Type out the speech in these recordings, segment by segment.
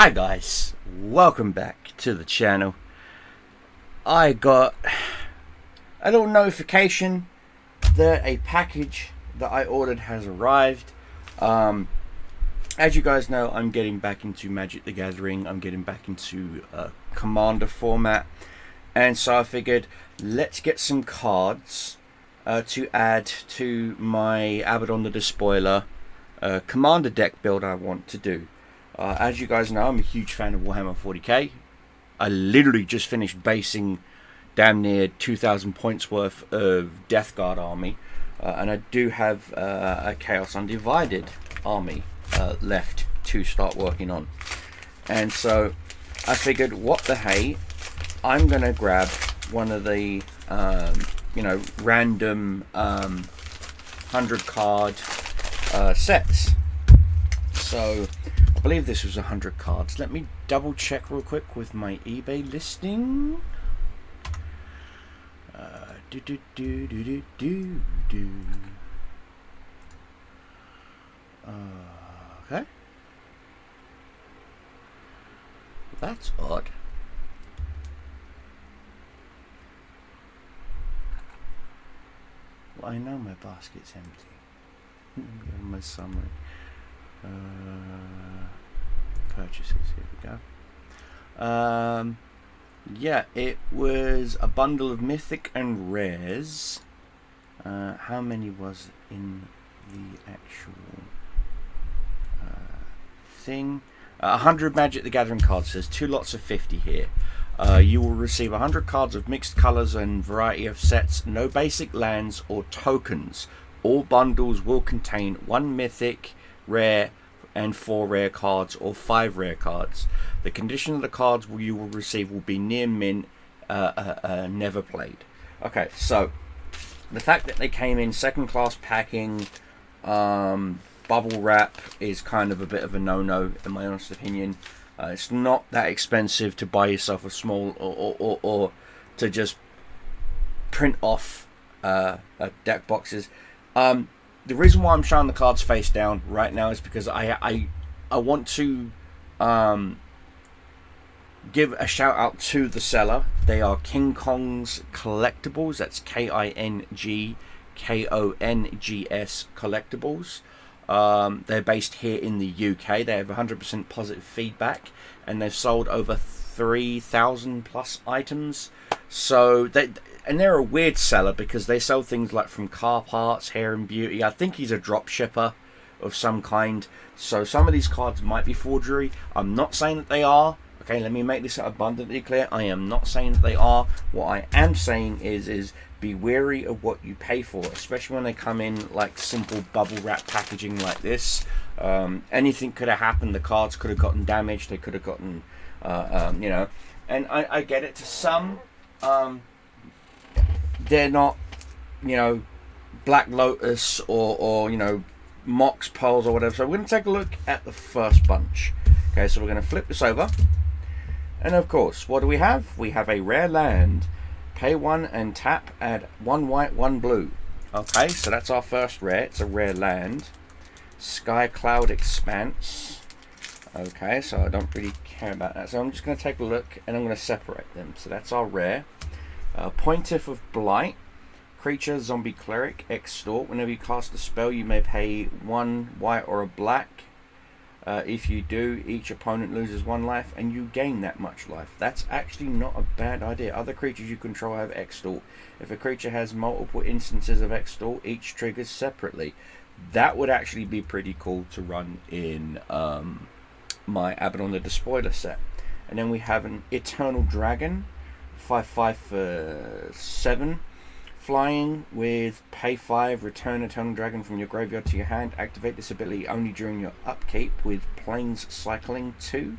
Hi guys, welcome back to the channel. I got a little notification that a package that I ordered has arrived. As you guys know, I'm getting back into Magic the Gathering. I'm getting back into Commander format, and so I figured let's get some cards to add to my Abaddon the Despoiler Commander deck build I want to do. As you guys know, I'm a huge fan of Warhammer 40k. I literally just finished basing damn near 2,000 points worth of Death Guard army, and I do have a Chaos Undivided army left to start working on. And so I figured, what the hey, I'm gonna grab one of the random 100 card sets. So I believe this was 100 cards. Let me double check real quick with my eBay listing. Okay. That's odd. Well, I know my basket's empty. My summary. Purchases, here we go. Yeah, it was a bundle of mythic and rares. How many was in the actual thing? 100 Magic the Gathering cards. There's 2 lots of 50 here. You will receive 100 cards of mixed colors and variety of sets. No basic lands or tokens. All bundles will contain 1 mythic, rare, and 4 rare cards or 5 rare cards. The condition of the cards you will receive will be near mint, never played. Okay, so the fact that they came in second class packing, bubble wrap is kind of a bit of a no-no in my honest opinion. It's not that expensive to buy yourself a small or to just print off deck boxes. The reason why I'm showing the cards face down right now is because I want to give a shout out to the seller. They are King Kong's Collectibles. That's KINGKONGS Collectibles. They're based here in the UK. They have 100% positive feedback, and they've sold over 3,000 plus items. So they're a weird seller because they sell things like from car parts, hair and beauty. I think he's a drop shipper of some kind. So some of these cards might be forgery. I'm not saying that they are. Okay, let me make this abundantly clear. I am not saying that they are. What I am saying is be wary of what you pay for, especially when they come in like simple bubble wrap packaging like this. Anything could have happened. The cards could have gotten damaged. They could have gotten, and I get it. To some, they're not, Black Lotus or Mox Pearls or whatever. So we're going to take a look at the first bunch. Okay, so we're going to flip this over. And of course, what do we have? We have a rare land. Pay 1 and tap, add 1 white, 1 blue. Okay, so that's our first rare. It's a rare land. Sky Cloud Expanse. Okay, so I don't really care about that. So I'm just going to take a look and I'm going to separate them. So that's our rare. Pontiff of Blight. Creature, Zombie Cleric, Extort. Whenever you cast a spell, you may pay 1 white or a black. If you do, each opponent loses 1 life and you gain that much life. That's actually not a bad idea. Other creatures you control have Extort. If a creature has multiple instances of Extort, each triggers separately. That would actually be pretty cool to run in my Abaddon the Despoiler set. And then we have an Eternal Dragon, 5/5 for 7. Flying with pay 5, return Eternal Dragon from your graveyard to your hand. Activate this ability only during your upkeep with Plains Cycling 2.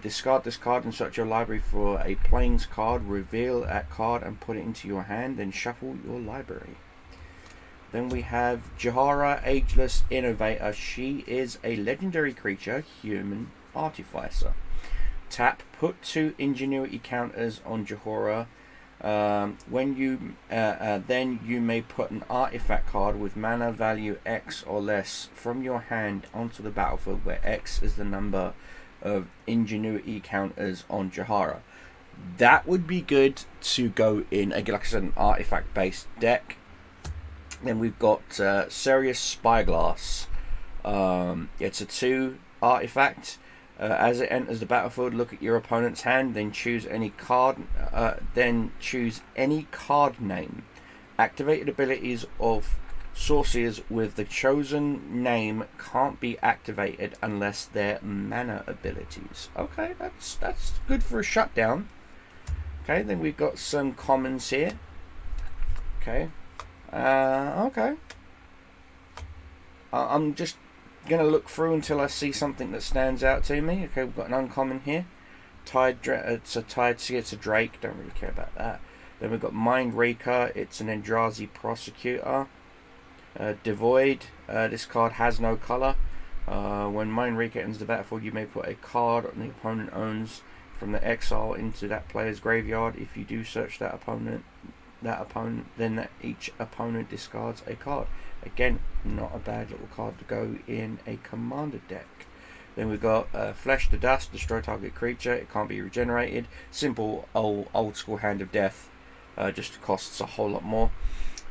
Discard this card and search your library for a Plains card. Reveal that card and put it into your hand. Then shuffle your library. Then we have Jahara, Ageless Innovator. She is a legendary creature, human artificer. Tap, put 2 ingenuity counters on Jahara. When you then you may put an artifact card with mana value X or less from your hand onto the battlefield, where X is the number of Ingenuity counters on Jahara. That would be good to go in, again, like I said, an artifact based deck. Then we've got Serious Spyglass. It's a 2 artifact. As it enters the battlefield, look at your opponent's hand, then choose any card. Name. Activated abilities of sorcerers with the chosen name can't be activated unless they're mana abilities. Okay, that's good for a shutdown. Okay, then we've got some commons here. Okay. Okay. I'm just gonna look through until I see something that stands out to me. Okay, we've got an uncommon here. It's a Drake. Don't really care about that. Then we've got Mind Raker. It's an Eldrazi Prosecutor. Devoid. This card has no color. When Mind Raker enters the battlefield, you may put a card the opponent owns from the exile into that player's graveyard. If you do search that opponent, then each opponent discards a card. Again, not a bad little card to go in a commander deck. Then we've got Flesh to Dust, destroy target creature. It can't be regenerated. Simple old school Hand of Death. Just costs a whole lot more.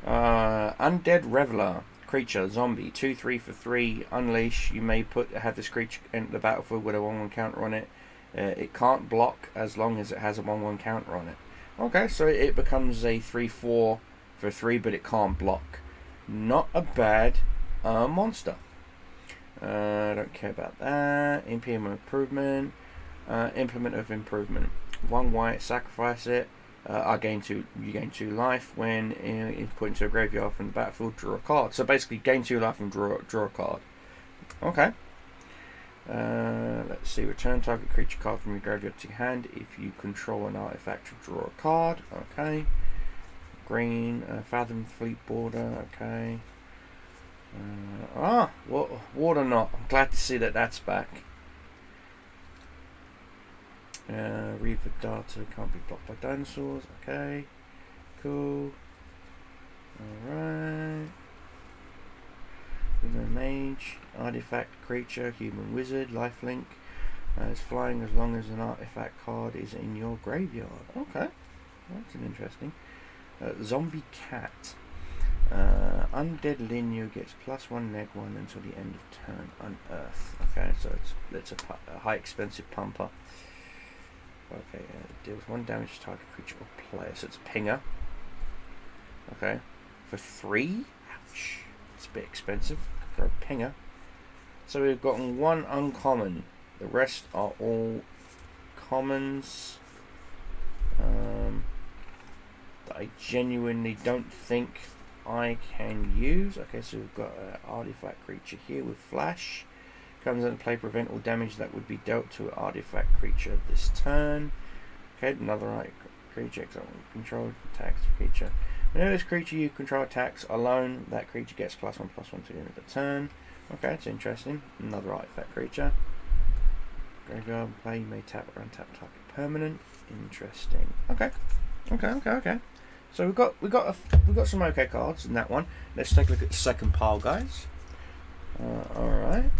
Undead Reveler, creature, zombie, 2/3 for 3. Unleash. You may have this creature enter the battlefield with a 1/1 counter on it. It can't block as long as it has a 1/1 counter on it. Okay, so it becomes a 3/4 for 3, but it can't block. Not a bad monster. I don't care about that. Implement of Improvement. 1 white, sacrifice it. You gain 2 life when it's put into a graveyard from the battlefield. Draw a card. So basically, gain 2 life and draw a card. Okay. Let's see. Return target creature card from your graveyard to your hand. If you control an artifact, to draw a card. Okay. Green. Fathom Fleet Border. Okay. Water Knot. I'm glad to see that that's back. Reaver Data can't be blocked by dinosaurs. Okay. Cool. Alright. Human Mage. Artifact Creature. Human Wizard. Lifelink. It's flying as long as an artifact card is in your graveyard. Okay. That's an interesting. Zombie Cat. Undead Linear gets +1 -1 until the end of turn. Unearth. Okay, so it's a high expensive pumper. Okay, it deals 1 damage to target creature or player. So it's a pinger. Okay, for 3. Ouch. It's a bit expensive for a pinger. So we've gotten 1 uncommon. The rest are all commons. That I genuinely don't think I can use. Okay, so we've got an artifact creature here with flash. Comes into play, prevent all damage that would be dealt to an artifact creature this turn. Okay, another creature control attacks creature. Whenever this creature you control attacks alone, that creature gets +1/+1 to the end of the turn. Okay, it's interesting. Another artifact creature. Graveyard play, you may tap or untap target permanent. Interesting. Okay. So we've got some okay cards in that one. Let's take a look at the second pile, guys. Alright.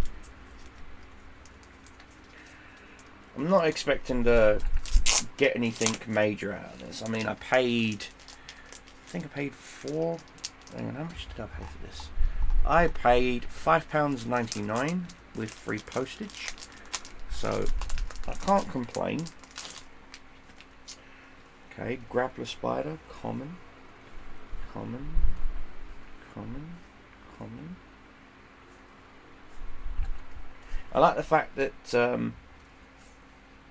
I'm not expecting to get anything major out of this. I mean, I think I paid 4. Hang on, how much did I pay for this? I paid £5.99 with free postage. So I can't complain. Okay, Grappler Spider, common. I like the fact that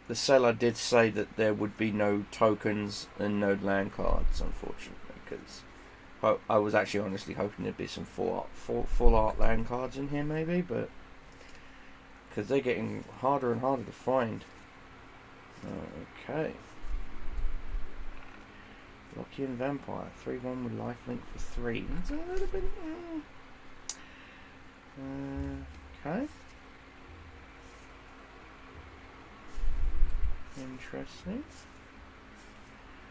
the seller did say that there would be no tokens and no land cards, unfortunately, because I was actually honestly hoping there'd be some full art land cards in here, maybe, but because they're getting harder and harder to find. Okay. Lockian Vampire, 3/1 with lifelink for 3. It's a little bit. Okay. Interesting.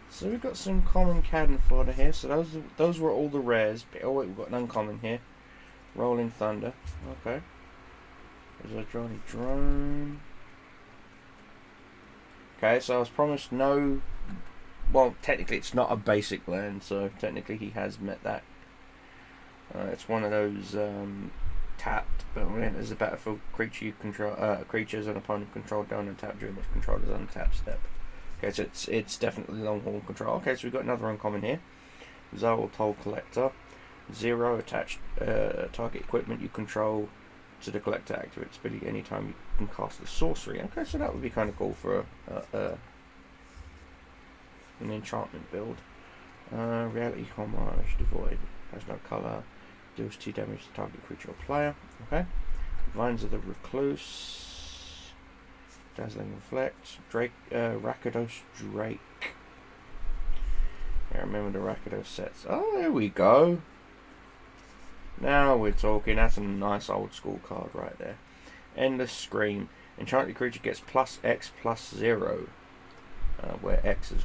So we've got some common cannon fodder here. So those were all the rares. Oh wait, we've got an uncommon here. Rolling Thunder. Okay. There's a Johnny Drone. Okay, so I was promised no. Well, technically it's not a basic land, so technically he has met that. It's one of those tapped, but when it is a battlefield creature you control, creatures an opponent control down and tap during which control is untap step. Okay, so it's definitely long haul control. Okay, so we've got another uncommon here. Zoal Toll Collector. 0 attached target equipment you control to the collector activates ability anytime you can cast a sorcery. Okay, so that would be kind of cool for an enchantment build. Reality Homage Devoid. Has no colour. Deals 2 damage to target creature or player. Okay. Vines of the Recluse. Dazzling Reflect. Drake, Rakdos Drake. Yeah, remember the Rakdos sets. Oh, there we go. Now we're talking. That's a nice old school card right there. Endless Scream. Enchanted creature gets +X+0. Where X is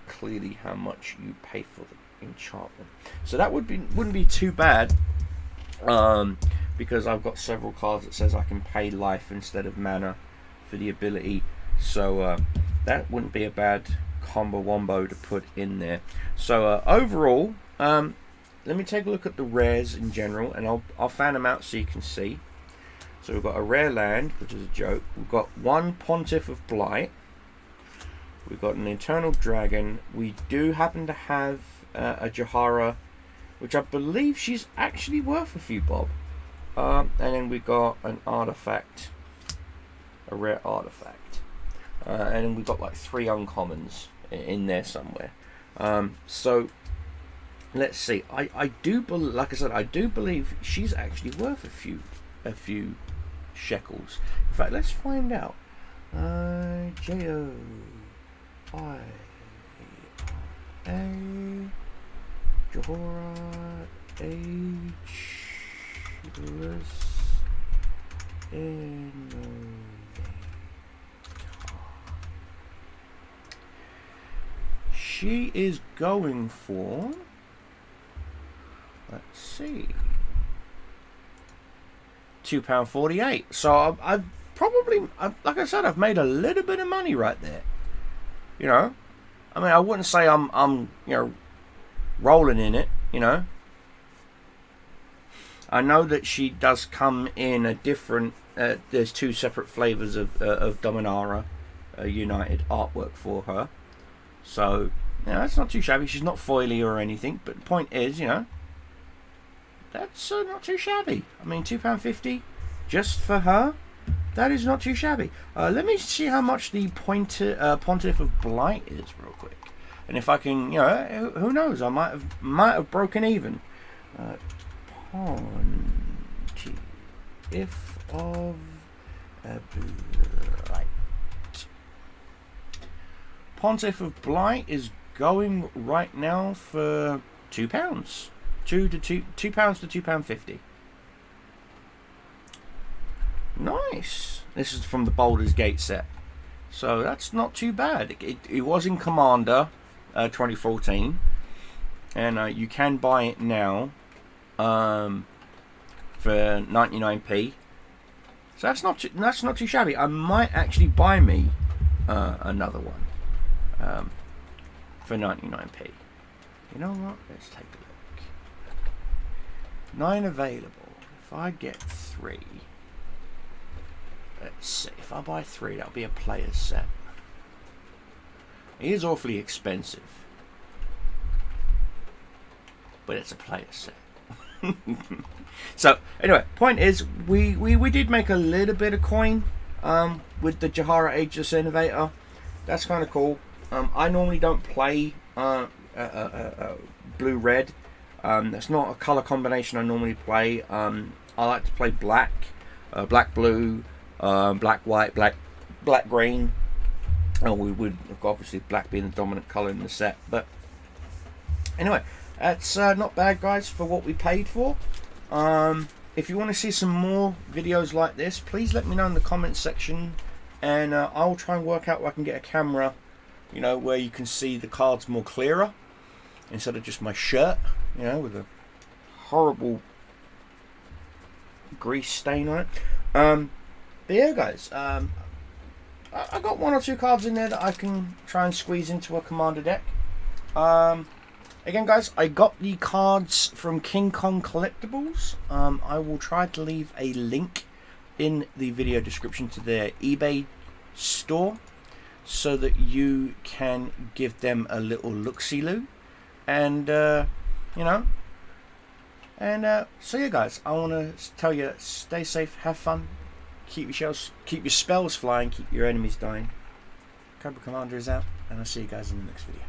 clearly how much you pay for the enchantment. So that wouldn't be too bad. Because I've got several cards that says I can pay life instead of mana for the ability. So that wouldn't be a bad combo wombo to put in there. So overall, let me take a look at the rares in general, and I'll fan them out so you can see. So we've got a rare land, which is a joke. We've got one Pontiff of Blight. We've got an Eternal Dragon. We do happen to have a Jahara, which I believe she's actually worth a few bob. And then we got an artifact, a rare artifact. And then we've got like 3 uncommons in there somewhere. So let's see. I do believe, like I said, I do believe she's actually worth a few shekels. In fact, let's find out. J-O-I-A Johora Ageless Innovator. She is going for, let's see, £2.48. So I've probably, like I said, I've made a little bit of money right there. You know, I mean, I wouldn't say I'm rolling in it. You know, I know that she does come in a different. There's 2 separate flavors of Dominaria United artwork for her. So, that's not too shabby. She's not foily or anything. But the point is, that's not too shabby. I mean, £2.50 just for her. That is not too shabby. Let me see how much the Pontiff of Blight is real quick. And if I can, who knows? I might have broken even. Pontiff of Blight. Pontiff of Blight is going right now for £2. £2 to £2.50. Nice. This is from the Baldur's Gate set, so that's not too bad. It was in Commander 2014, and you can buy it now for 99p. So that's not too shabby. I might actually buy me another one for 99p. You know what? Let's take a look. 9 available. If I get 3. Let's see, if I buy 3, that'll be a player's set. It is awfully expensive, but it's a player's set. So, anyway, point is, we did make a little bit of coin with the Jahara Ageless Innovator. That's kind of cool. I normally don't play blue-red. That's not a colour combination I normally play. I like to play black, black-blue, black white, black green. Oh, we would obviously black being the dominant color in the set, but anyway, that's not bad, guys, for what we paid for. If you want to see some more videos like this, please let me know in the comments section, and I'll try and work out where I can get a camera, where you can see the cards more clearer instead of just my shirt, with a horrible grease stain on it. But yeah, guys, I got 1 or 2 cards in there that I can try and squeeze into a commander deck. Again, guys, I got the cards from King Kong Collectibles. I will try to leave a link in the video description to their eBay store so that you can give them a little look-see-loo. And, you know, and so yeah, guys, I want to tell you, stay safe, have fun, keep your spells flying, keep your enemies dying. Cobra Commander is out, and I'll see you guys in the next video.